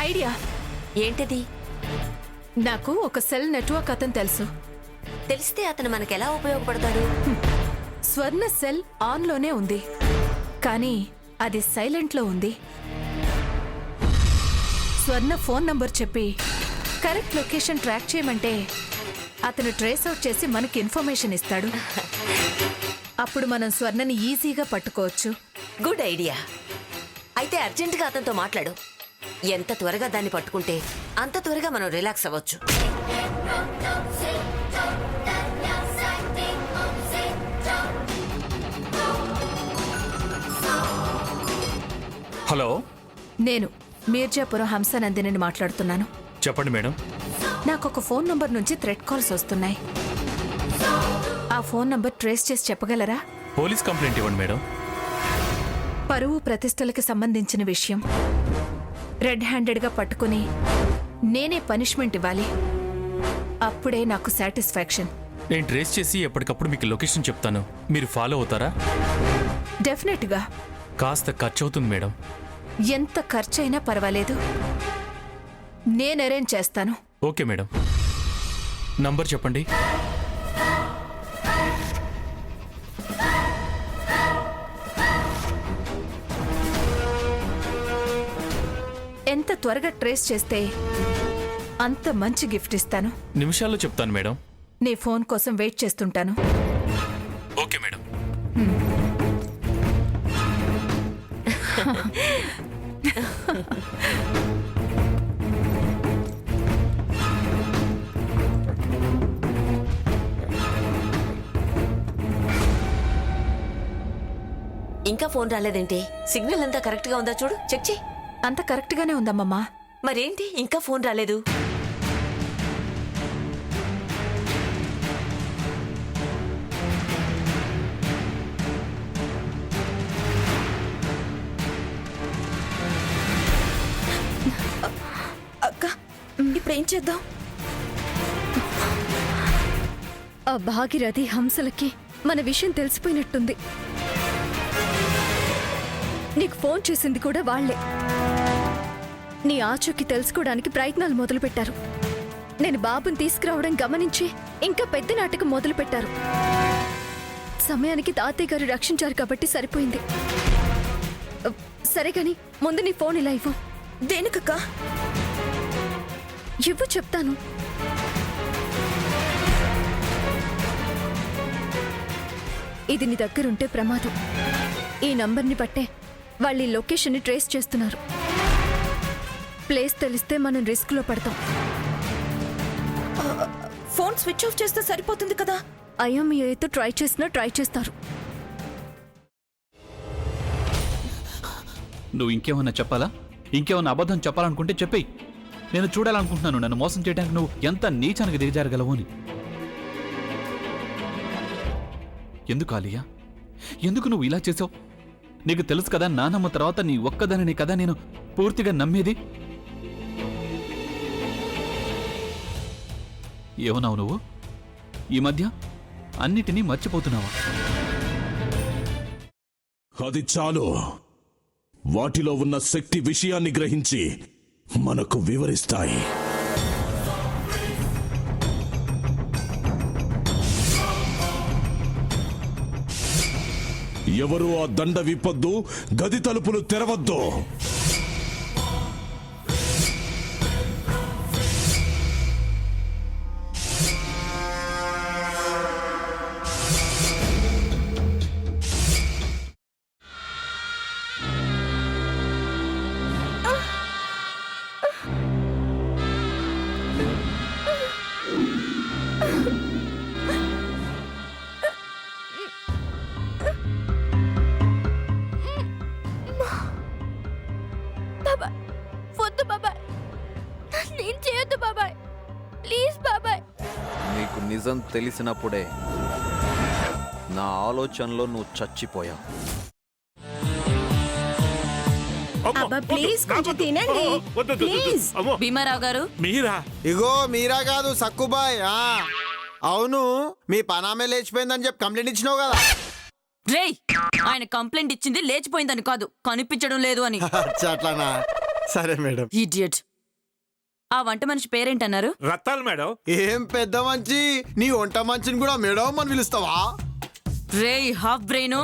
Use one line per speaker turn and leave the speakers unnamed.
Idea.
ఏంటిది?
నాకు ఒక సెల్ నెట్వర్క్ అతను తెలుసు.
తెలిస్తే అతను మనకెలా ఉపయోగపడతాడు?
స్వర్ణ సెల్ ఆన్లోనే ఉంది, కానీ అది సైలెంట్లో ఉంది. స్వర్ణ ఫోన్ నంబర్ చెప్పి కరెక్ట్ లొకేషన్ ట్రాక్ చేయమంటే అతను ట్రేస్ అవుట్ చేసి మనకి ఇన్ఫర్మేషన్ ఇస్తాడు. అప్పుడు మనం స్వర్ణని ఈజీగా పట్టుకోవచ్చు.
Good idea. అయితే అర్జెంటుగా అతనితో మాట్లాడు. ఎంత త్వరగా దాన్ని పట్టుకుంటే అంత త్వరగా మనం రిలాక్స్ అవ్వచ్చు.
హలో,
నేను మీర్జాపురం హంసనందిని మాట్లాడుతున్నాను.
చెప్పండి మేడం.
నాకు ఒక ఫోన్ నంబర్ నుంచి థ్రెట్ కాల్స్ వస్తున్నాయి. ఆ ఫోన్ నంబర్ ట్రేస్ చేసి చెప్పగలరా?
పోలీస్ కంప్లైంట్ ఇవ్వండి మేడం.
పరువు ప్రతిష్టలకి సంబంధించిన విషయం. రెడ్ హ్యాండెడ్గా పట్టుకుని నేనే పనిష్మెంట్ ఇవ్వాలి. అప్పుడే నాకు సాటిస్ఫాక్షన్.
నేను ట్రేస్ చేసి ఎప్పటికప్పుడు మీకు లొకేషన్ చెప్తాను. మీరు ఫాలో అవుతారా?
డెఫినెట్గా.
కాస్త ఖర్చు అవుతుంది మేడం.
ఎంత ఖర్చైనా పర్వాలేదు, నేను అరేంజ్ చేస్తాను.
Okay madam. నంబర్ చెప్పండి.
ఎంత త్వరగా ట్రేస్ చేస్తే అంత మంచి గిఫ్ట్ ఇస్తాను.
నిమిషాల్లో చెప్తాను మేడం.
నీ ఫోన్ కోసం వెయిట్ చేస్తుంటాను.
Okay madam.
ఇంకా ఫోన్ రాలేదేంటి? సిగ్నల్ అంతా కరెక్ట్ గా ఉందా చూడు, చెక్ చేయి.
అంత కరెక్ట్గానే ఉందమ్మమ్మా.
మరేంటి ఇంకా ఫోన్ రాలేదు?
అక్క, ఇప్పుడేం చేద్దాం? ఆ భాగీరథి హంసలకి మన విషయం తెలిసిపోయినట్టుంది. నీకు ఫోన్ చేసింది కూడా వాళ్లే. నీ ఆచూకీ తెలుసుకోవడానికి ప్రయత్నాలు మొదలుపెట్టారు. నేను బాబుని తీసుకురావడం గమనించి ఇంకా పెద్ద నాటకం మొదలుపెట్టారు. సమయానికి తాతయ్య గారు రక్షించారు కాబట్టి సరిపోయింది. సరే కాని ముందు నీ ఫోన్ ఇలా ఇవ్వు.
దేనికక్క?
ఇవ్వు చెప్తాను. ఇది నీ దగ్గరుంటే ప్రమాదం. ఈ నంబర్ని బట్టే వాళ్ళు ఈ లొకేషన్ని ట్రేస్ చేస్తున్నారు. ప్లేస్ తెలిస్తే మనం రిస్క్లో పడతాం.
ఫోన్ స్విచ్ ఆఫ్ చేస్తే సరిపోతుంది కదా.
ఐఎంఈఐతో ట్రై చేసినా ట్రై చేస్తారు.
నువ్వు ఇంకేమన్నా చెప్పాలా? ఇంకేమన్నా అబద్ధం చెప్పాలనుకుంటే చెప్పేయి. నేను చూడాలనుకుంటున్నాను నన్ను మోసం చేయడానికి నువ్వు ఎంత నీచానికి దిగజారగలవు అని. ఎందుకు ఆలియా, ఎందుకు నువ్వు ఇలా చేసావు? నీకు తెలుసు కదా నానమ్మ తర్వాత నీ ఒక్కదానిని కదా నేను పూర్తిగా నమ్మేది. ఏమన్నావు నువ్వు? ఈ మధ్య అన్నిటినీ మర్చిపోతున్నావా?
అది చాలు. వాటిలో ఉన్న శక్తి విషయాన్ని గ్రహించి మనకు వివరిస్తాయి. ఎవరు ఆ దండ విప్పొద్దు, గది తలుపులు తెరవద్దు.
నీకు నిజం తెలిసినప్పుడే నా ఆలోచనలో నువ్వు చచ్చిపోయావు.
ప్లీజ్ కొంచెం తినండి. ప్లీజ్.
భీమారావు గారు,
మీరా?
ఇగో మీరా కాదు సక్కుబాయ్. అవును, మీ పనామే లేచిపోయిందని చెప్పి కంప్లైంట్ ఇచ్చినావు కదా.
రేయ్, ఆయన కంప్లైంట్ ఇచ్చింది లేచిపోయిందని కాదు, కనిపించడం లేదు అని.
అట్లానా? సరే మేడం.
ఇడియట్. ఆ వంట మనిషి పేరేంటన్నారు?
రత్తాలు మేడం.
ఏం పెద్ద మంచి, నీ వంట మంచిని కూడా మేడం అని పిలుస్తావా?
రేయ్ హాఫ్ బ్రెయిన్,